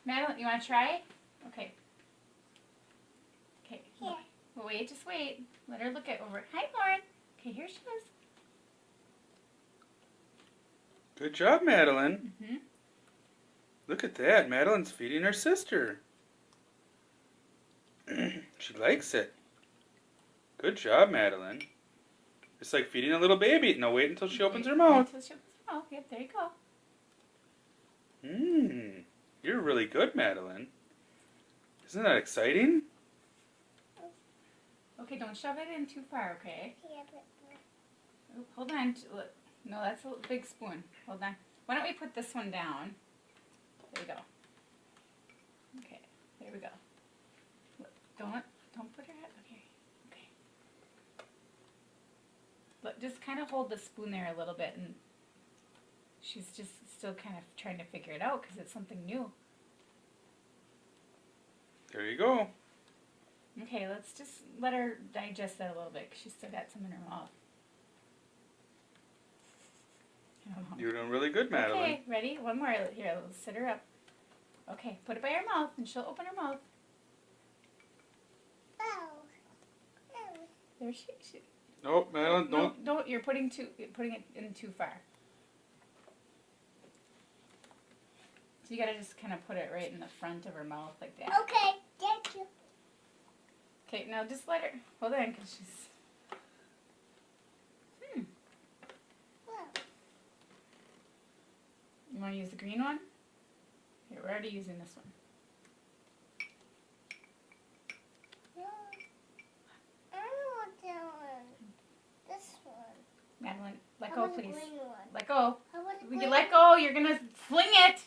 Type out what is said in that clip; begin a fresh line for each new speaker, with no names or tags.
Madeline, you want to try? Okay. Okay.
Here.
Well, wait, just wait. Let her look it over. Hi, Lauren. Okay, here she is.
Good job, Madeline.
Mm-hmm.
Look at that. Madeline's feeding her sister. She likes it. Good job, Madeline. It's like feeding a little baby. Now wait until she opens her mouth.
Until she opens her mouth. Yep, there you go.
You're really good, Madeline. Isn't that exciting?
Okay, don't shove it in too far, okay?
Yeah, but
Oh, hold on. No, that's a big spoon. Hold on. Why don't we put this one down? There we go. Okay, there we go. Don't put her head. Okay. Look, just kind of hold the spoon there a little bit, and she's just still kind of trying to figure it out because it's something new.
There you go.
Okay, let's just let her digest that a little bit because she's still got some in her mouth.
You're doing really good, Madeline.
Okay, ready? One more. Here, let's sit her up. Okay, put it by her mouth, and she'll open her mouth.
oh. Oh.
There she.
No, Madeline,
No,
don't.
don't. You're putting it in too far. So you gotta just kind of put it right in the front of her mouth like that.
Okay, thank you.
Okay, now just let her. Hold on, cause she's.
Well,
You want to use the green one? Here, we're already using this one.
no. I don't want that one. This one.
Madeline, let
I
go,
want the
please.
green one.
Let go.
I want the
When
green
you let go, you're gonna fling it.